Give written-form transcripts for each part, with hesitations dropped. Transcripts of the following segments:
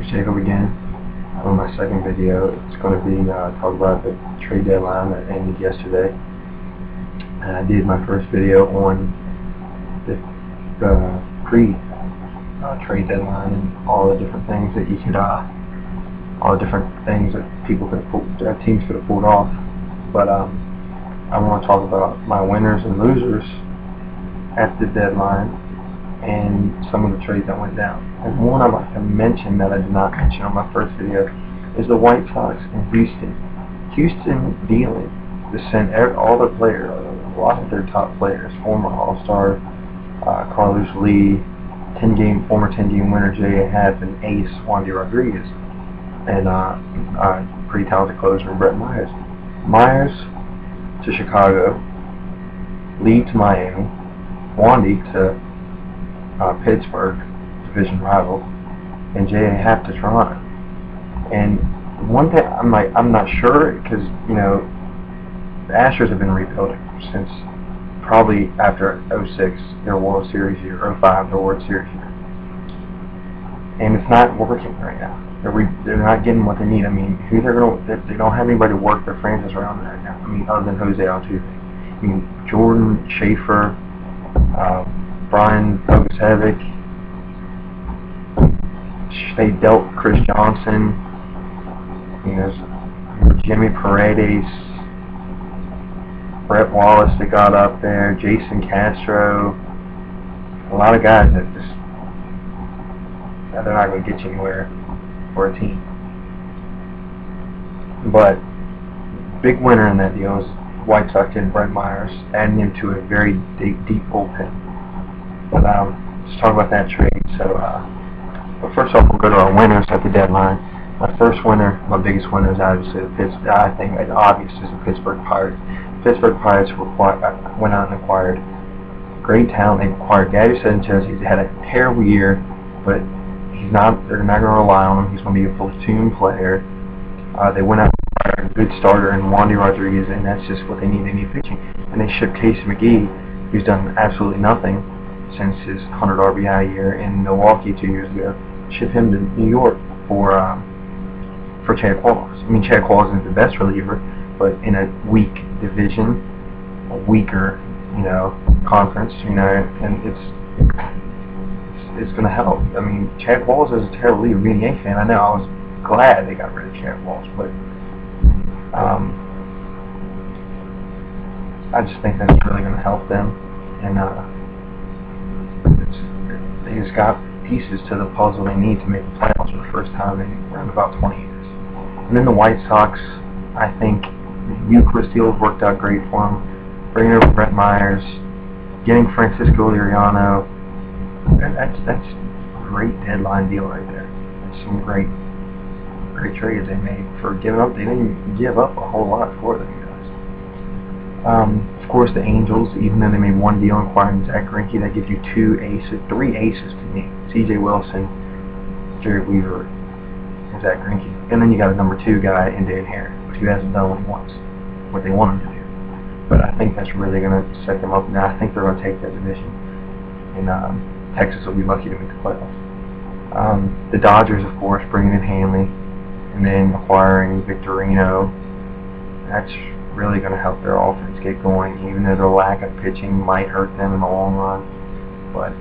Jacob again on my second video. It's going to be talk about the trade deadline that ended yesterday. And I did my first video on the pre-trade deadline and all the different things that you could, all the different things that people could have teams could have pulled off. But I want to talk about my winners and losers at the deadline and some of the trades that went down. And one I'd like to mention that I did not mention on my first video is the White Sox in Houston. Houston dealing to send all their players, a lot of their top players, former All-Star Carlos Lee, former 10-game winner J.A. Happ, and ace Wandy Rodriguez, and pretty talented closer Brett Myers. Myers to Chicago, Lee to Miami, Wandy to Pittsburgh, division rival, and J.A. Happ to Toronto. And one thing I'm not sure, because the Astros have been rebuilding since probably after '06 their World Series year, '05 their World Series year, and it's not working right now. They're not getting what they need. I mean, they don't have anybody to work their franchise around right now. I mean, other than Jose Altuve. I mean, Jordan, Schaefer, Brian Bogusevic, they dealt Chris Johnson, Jimmy Paredes, Brett Wallace that got up there, Jason Castro, a lot of guys that they're not going to get you anywhere for a team. But big winner in that deal is White Sox and Brett Myers, adding him to a very deep bullpen. But let's talk about that trade. So, but first off, we'll go to our winners at the deadline. My first winner, my biggest winner, is obviously I think it's obvious, is the Pittsburgh Pirates. Pittsburgh Pirates went out and acquired great talent. They acquired Gary Sanchez. He's had a terrible year, but they're not going to rely on him. He's going to be a platoon player. They went out and acquired a good starter in Wandy Rodriguez, and that's just what they need. They need pitching. And they shipped Casey McGee, who's done absolutely nothing since his 100 RBI year in Milwaukee 2 years ago. Shipped him to New York for Chad Qualls. I mean, Chad Qualls isn't the best reliever, but in a weak division, a weaker, conference, and it's going to help. I mean, Chad Qualls is a terrible reliever. Being a Yankee fan, I know I was glad they got rid of Chad Qualls, but I just think that's really going to help them, and they just got pieces to the puzzle they need to make the playoffs for the first time in around about 20 years. And then the White Sox, I think the Euclid deal worked out great for them. Bringing over Brett Myers, getting Francisco Liriano, that's a great deadline deal right there. That's some great trades they made for giving up. They didn't give up a whole lot for them guys. Of course, the Angels, even though they made one deal acquiring Zach Greinke, that gives you three aces to me: C.J. Wilson, Jerry Weaver, and Zach Greinke. And then you got a number 2 guy in Dan Hare, who hasn't done what he wants, what they want him to do. But I think that's really going to set them up. Now I think they're going to take that division, and Texas will be lucky to make the playoffs. The Dodgers, of course, bringing in Hanley, and then acquiring Victorino. That's really going to help their offense get going, even though their lack of pitching might hurt them in the long run. But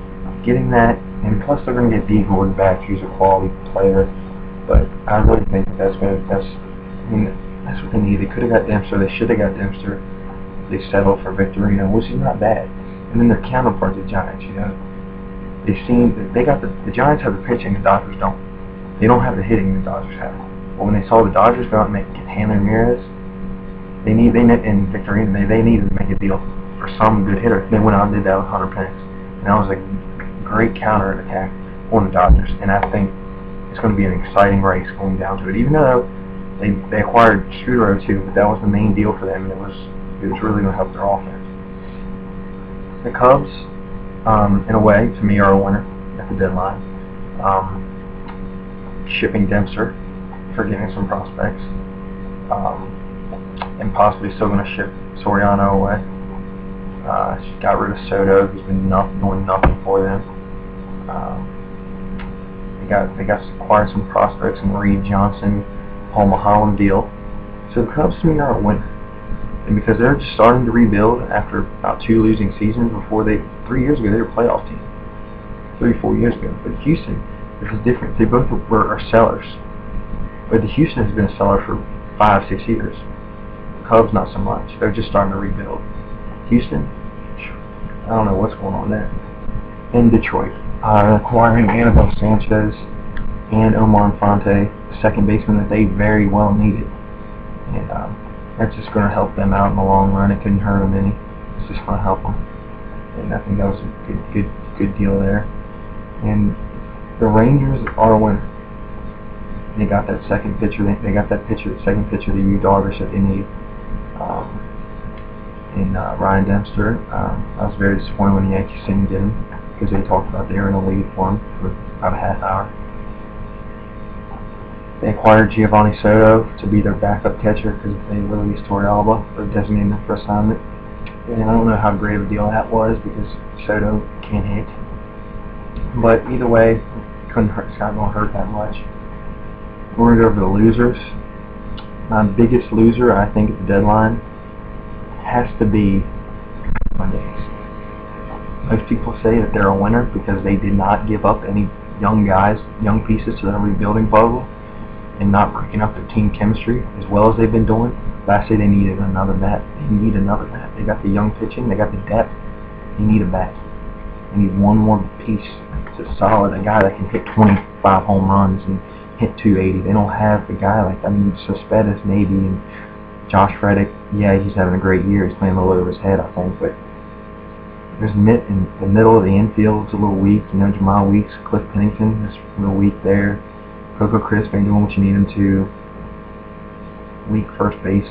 getting that, and plus they're going to get D. Gordon back, who's a quality player. But I really think that's what they need. They could have got Dempster. They should have got Dempster. They settled for Victorino, which is not bad. And then their counterparts, the Giants, the Giants have the pitching, the Dodgers don't. They don't have the hitting the Dodgers have. But when they saw the Dodgers go out and get Hanley Ramirez, and Victorino, they needed to make a deal for some good hitter. They went out and did that with Hunter Pence, and that was a great counter attack on the Dodgers. And I think it's going to be an exciting race going down to it. Even though they acquired Scudero too, but that was the main deal for them, and it was really going to help their offense. The Cubs, in a way, to me, are a winner at the deadline. Shipping Dempster for getting some prospects, and possibly still going to ship Soriano away. She got rid of Soto, who's been doing nothing for them. got acquired some prospects in Reed Johnson, Paul Mulholland deal. So the Cubs to me are a winner. And because they're just starting to rebuild after about 2 losing seasons. 3 years ago they were a playoff team. 3-4 years ago. But Houston, this is different. They both are sellers. But Houston has been a seller for 5-6 years. The Cubs not so much. They're just starting to rebuild. Houston, I don't know what's going on there. In Detroit, acquiring Anibal Sanchez and Omar Infante, the second baseman that they very well needed. And that's just going to help them out in the long run. It couldn't hurt them any. It's just going to help them. And I think that was a good deal there. And the Rangers are a winner. They got that second pitcher. They got that second pitcher, the Yu Darvish that they need. In Ryan Dempster. I was very disappointed when the Yankees didn't get him because they talked about they were in the lead for him for about a half hour. They acquired Giovanni Soto to be their backup catcher because they released Torrealba, or designated him for assignment. And I don't know how great of a deal that was because Soto can't hit. But either way, it's not going to hurt that much. We're going to go over the losers. My biggest loser, I think, at the deadline has to be Mondays. Most people say that they're a winner because they did not give up any young pieces to their rebuilding puzzle and not breaking up their team chemistry as well as they've been doing. But I say they needed another bat. They need another bat. They got the young pitching. They got the depth. They need a bat. They need one more piece that's solid, a guy that can hit 25 home runs and hit 280. They don't have the guy like, Cespedes maybe, and Josh Reddick, yeah, he's having a great year. He's playing a little over his head, I think, but there's in the middle of the infield, it's a little weak. Jamal Weeks, Cliff Pennington is a little weak there. Coco Crisp ain't doing what you need him to. Weak first base.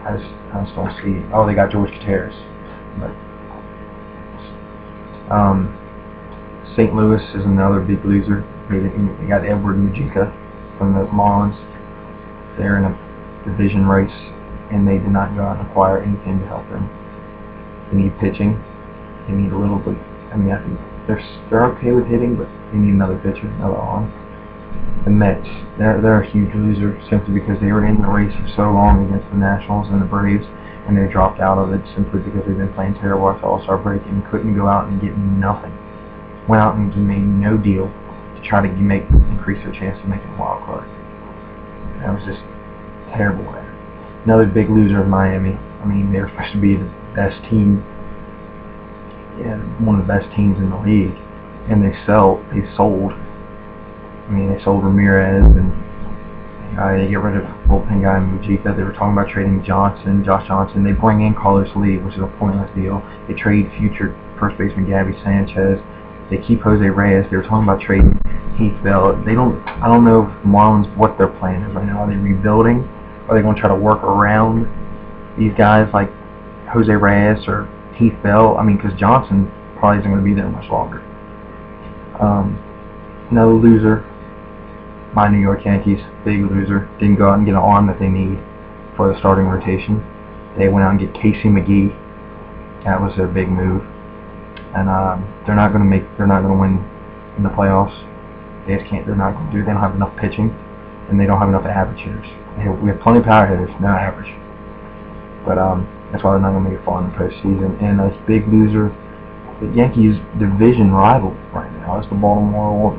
I just don't see. Oh, they got George Gutierrez, but St. Louis is another big loser. They got Edward Mujica from the Marlins. They're in a division race, and they did not go out and acquire anything to help them. They need pitching. They need a little bit. I think they're okay with hitting, but they need another pitcher, another arm. The Mets, they're a huge loser simply because they were in the race for so long against the Nationals and the Braves, and they dropped out of it simply because they've been playing terrible after All-Star break and couldn't go out and get nothing. Went out and made no deal to try to increase their chance of making a wild card. That was just terrible there. Another big loser of Miami. They were supposed to be the best team, one of the best teams in the league, and they sold. They sold Ramirez, and they get rid of bullpen guy Mujica. They were talking about trading Josh Johnson. They bring in Carlos Lee, which is a pointless deal. They trade future first baseman Gabby Sanchez. They keep Jose Reyes. They were talking about trading Heath Bell. I don't know if Marlins what their plan is right now. Are they rebuilding? Are they going to try to work around these guys like Jose Reyes or Heath Bell? Because Johnson probably isn't going to be there much longer. Another loser, my New York Yankees, big loser. Didn't go out and get an arm that they need for the starting rotation. They went out and get Casey McGee. That was their big move. And they're not going to win in the playoffs. They just can't. They're not going to do. They don't have enough pitching, and they don't have enough average hitters. We have plenty of power hitters, no average. But that's why they're not going to make it far in the postseason. And a big loser, the Yankees' division rival right now is the Baltimore Orioles.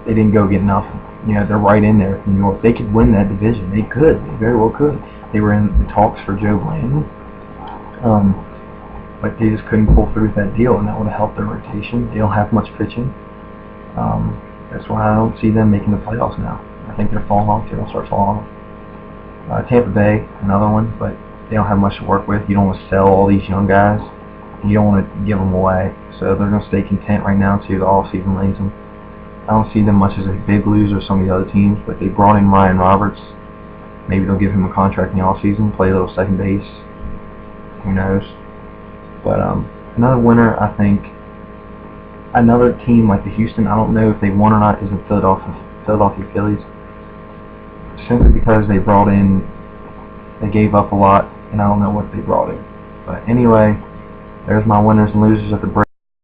They didn't go get nothing. They're right in there with New York. They could win that division. They could. They very well could. They were in the talks for Joe Blandon, but they just couldn't pull through that deal, and that would have helped their rotation. They don't have much pitching. That's why I don't see them making the playoffs now. I think they're falling off. They'll start falling off. Tampa Bay, another one, but they don't have much to work with. You don't want to sell all these young guys. You don't want to give them away. So they're going to stay content right now until the off-season lays them. I don't see them much as a big loser some of the other teams, but they brought in Ryan Roberts. Maybe they'll give him a contract in the off-season, play a little second base. Who knows? But another winner, I think, another team like the Houston, I don't know if they won or not, is the Philadelphia Phillies. Simply because they gave up a lot, and I don't know what they brought in. But anyway, There's my winners and losers at the break.